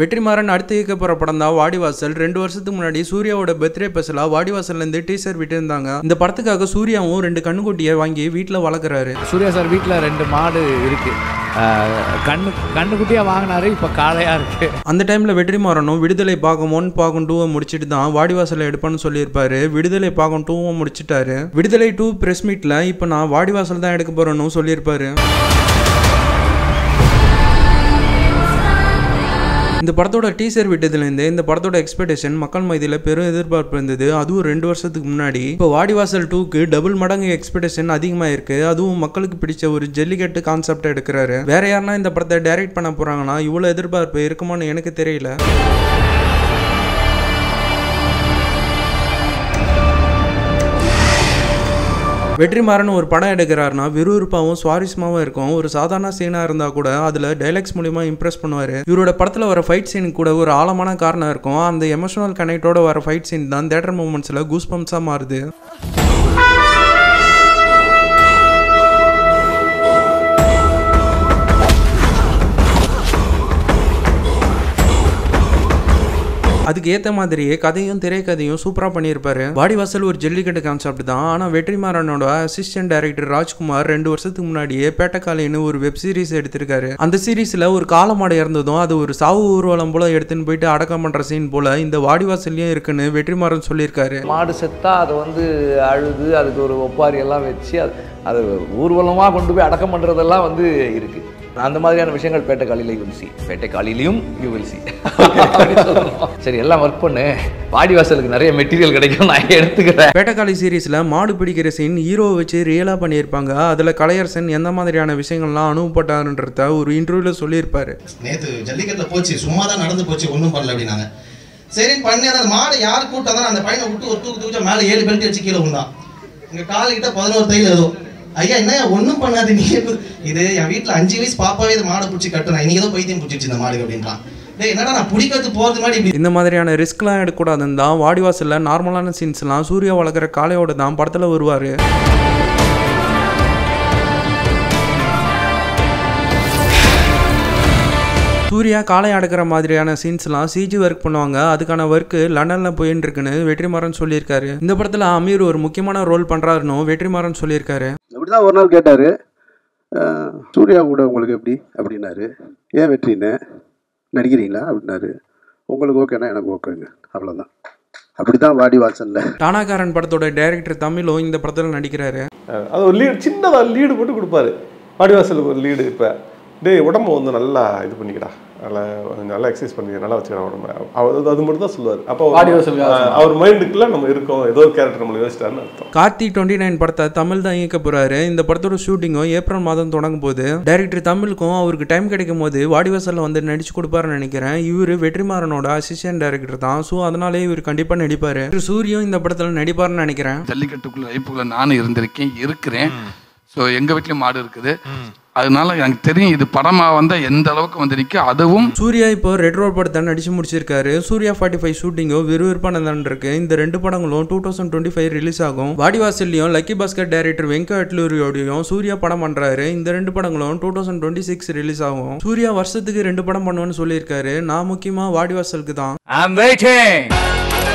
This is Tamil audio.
வெற்றிமாறன் அடுத்து இயக்க போற படம் தான் வாடிவாசல். 2 வருஷத்துக்கு முன்னாடி சூர்யாவோட பர்த்டே ஸ்பெஷலா வாடிவாசல்ல இருந்து டீசர் விட்டு இருந்தாங்க. இந்த படத்துக்காக சூர்யாவும் 2 கண்ணுக்குட்டியை வாங்கி வீட்டுல வளர்க்குறாரு. சூர்யா சார் வீட்டுல 2 மாடு இருக்கு. கண்ணுக்குட்டியா வாங்கினாரு, இப்ப காளையா இருக்கு. அந்த டைம்ல வெற்றிமாறனும் விடுதலை பாகம் 1 பாகம் 2 முடிச்சிட்டு தான் வாடிவாசலை எடுப்பேன்னு சொல்லியிருப்பாரு. விடுதலை பாகம் 2 முடிச்சிட்டாரு. விடுதலை 2 பிரஸ் மீட்ல இப்ப நான் வாடிவாசல் தான் எடுக்க போறேன்னு சொல்லியிருப்பாரு. இந்த படத்தோட டீசர் விட்டதுலேருந்து இந்த படத்தோட எக்ஸ்பெக்டேஷன் மக்கள் மத்தியில் பெரும் எதிர்பார்ப்பு இருந்தது. அதுவும் 2 வருஷத்துக்கு முன்னாடி. இப்போ வாடிவாசல் 2க்கு டபுள் மடங்கு எக்ஸ்பெக்டேஷன் அதிகமாக இருக்கு. அதுவும் மக்களுக்கு பிடிச்ச ஒரு ஜல்லிக்கட்டு கான்செப்டை எடுக்கிறாரு. வேற யாருன்னா இந்த படத்தை டைரக்ட் பண்ண போறாங்கன்னா இவ்வளோ எதிர்பார்ப்பு இருக்குமான்னு எனக்கு தெரியல. வெற்றிமாறன் ஒரு படம் எடுக்கிறாருன்னா விறுவிறுப்பாகவும் சுவாரஸ்யமாகவும் இருக்கும். ஒரு சாதாரண சீனாக இருந்தால் கூட அதில் டைலாக்ஸ் மூலியமாக இம்ப்ரெஸ் பண்ணுவார். இவரோட படத்தில் வர ஃபைட் சீனுக்கு கூட ஒரு ஆழமான காரணம் இருக்கும். அந்த எமோஷனல் கனெக்டோட வர ஃபைட் சீன் தான் தியேட்டர் மூமெண்ட்ஸில் கூஸ் பம்ப்ஸாக மாறுது. அதுக்கு ஏற்ற மாதிரியே கதையும் திரைக்கதையும் சூப்பராக பண்ணியிருப்பாரு. வாடிவாசல் ஒரு ஜல்லிக்கட்டு கான்செப்ட் தான். ஆனால் வெற்றிமாறனோட அசிஸ்டன்ட் டைரக்டர் ராஜ்குமார் 2 வருஷத்துக்கு முன்னாடியே பேட்டக்காலின்னு ஒரு வெப் சீரிஸ் எடுத்திருக்காரு. அந்த சீரீஸில் ஒரு காலமாடு இறந்ததும் அது ஒரு சாவு ஊர்வலம் போல எடுத்துன்னு போயிட்டு அடக்கம் பண்ணுற சீன் போல இந்த வாடிவாசல்லையும் இருக்குன்னு வெற்றிமாறன் சொல்லியிருக்காரு. மாடு செத்தா அதை அழுது அதுக்கு ஒரு ஒப்பாரி எல்லாம் வச்சு அது ஊர்வலமாக கொண்டு போய் அடக்கம் பண்ணுறதெல்லாம் இருக்கு. அந்த மாதிரியான விஷயங்கள் பேட்டைக்காலியில் யூ வில் சி. பேட்டைக்காலிலையும் யூ வில் சி. சரி, எல்லாம் ஒர்க் பண்ணு. வாடிவாசலுக்கு நிறைய மெட்டீரியல் கிடைக்கும், நான் எடுத்துக்கிறேன். பேட்டைக்காலி சீரீஸில் மாடு பிடிக்கிற சீன் ஹீரோவை வச்சு ரியலாக பண்ணியிருப்பாங்க. அதில் கலையரசன் எந்த மாதிரியான விஷயங்கள்லாம் அனுபவப்பட்டாருன்றத ஒரு இன்டர்வியூவில் சொல்லியிருப்பாரு. நேற்று ஜல்லிக்கட்டில் போச்சு, சும்மா தான் நடந்து போச்சு, ஒன்றும் பண்ணல அப்படின்னாங்க. சரி பண்ணி அந்த மாடு யார் கூட்டம் தான் அந்த பையனை விட்டு ஒரு தூக்கு மேலே 7 பெல்ட் வச்சு கீழே விழுந்தான். இங்கே காலுக்கிட்ட 11 தையல் ஏதோ. ஐயா என்ன ஒன்றும் பண்ணாது, நீ இது என் வீட்டில் 5 வயசு பாப்பாவே இது மாடை பிடிச்சி கட்டுறேன், இன்னைக்கு ஏதோ பைத்தியம் பிடிச்சிச்சு இந்த மாடு அப்படின்றான். என்னடா நான் பிடிக்கிறது போகிறது மாதிரி. இந்த மாதிரியான ரிஸ்க்லாம் எடுக்கக்கூடாதுன்னு தான் வாடிவாசலில் நார்மலான சீன்ஸ்லாம் சூர்யா வளர்க்குற காளையோட தான் படத்தில் வருவார். சூர்யா காளை அடக்கிற மாதிரியான சீன்ஸ்லாம் சிஜி ஒர்க் பண்ணுவாங்க. அதுக்கான ஒர்க்கு லண்டனில் போயின்னு இருக்குன்னு வெற்றிமாறன் சொல்லியிருக்காரு. இந்த படத்தில் அமீர் ஒரு முக்கியமான ரோல் பண்ணுறாருன்னு வெற்றிமாறன் சொல்லியிருக்காரு. அப்படிதான் ஒரு நாள் கேட்டார், சூர்யா கூட உங்களுக்கு எப்படி அப்படின்னாரு. ஏன் வெற்றின்னு நடிக்கிறீங்களா அப்படின்னாரு. உங்களுக்கு ஓகேண்ணா எனக்கு ஓகேங்க, அவ்வளோதான். அப்படிதான் வாடிவாசல்ல. டானாக்காரன் படத்தோட டைரக்டர் தமிழும் இந்த படத்தில் நடிக்கிறாரு. அது ஒரு லீடு, சின்னதாக லீடு போட்டு கொடுப்பாரு. வாடிவாசலுக்கு ஒரு லீடு. இப்போ உடம்பு நல்லா இது பண்ணிக்கடா, நல்லா எக்ஸசைஸ் பண்ணி நல்லா வச்சுக்கலாம் உடம்பு, அது மட்டும் தான் சொல்லுவார். அப்போ அவர் மைண்டுக்குள்ள நம்ம இருக்கோம், ஏதோ ஒரு கேரக்டர் நம்மளுக்கு யோசிச்சாருன்னு அர்த்தம். கார்த்தி 29 படத்தை தமிழ் தான் இயக்க போறாரு. இந்த படத்தோட ஷூட்டிங்கும் ஏப்ரல் மாதம் தொடங்கும் போது டைரக்டர் தமிழுக்கும் அவருக்கு டைம் கிடைக்கும் போது வாடிவாசல்ல நடிச்சு கொடுப்பாருன்னு நினைக்கிறேன். இவர் வெற்றிமாறனோட அசிஸ்டன்ட் டைரக்டர் தான். ஸோ அதனாலே இவர் கண்டிப்பா நடிப்பாரு. சூரியும் இந்த படத்துல நடிப்பாருன்னு நினைக்கிறேன். ஜல்லிக்கட்டுக்குள்ள வைப்புக்குள்ள நானும் இருக்கிறேன். ஸோ எங்க வீட்லயும் மாடு இருக்குது. அதனால எனக்கு தெரியும் இது படமா வந்தா எந்த அளவுக்கு வந்திருக்கு. அதுவும் சூர்யா இப்போ ரெட் ரோட் படத்தை நடிச்சு முடிச்சிருக்காரு. சூர்யா 45 ஷூட்டிங்கும் விறுவிறுப்பானதான் இருக்கு. இந்த 2 படங்களும் 2025 ரிலீஸ் ஆகும். வாடிவாசல்லையும் லக்கி பாஸ்கர் டைரக்டர் வெங்கட்லூரியோடையும் சூர்யா படம் பண்றாரு. இந்த 2 படங்களும் 2026 ரிலீஸ் ஆகும். சூர்யா வருஷத்துக்கு 2 படம் பண்ணுவேன்னு சொல்லியிருக்காரு. நான் முக்கியமா வாடிவாசலுக்கு தான்.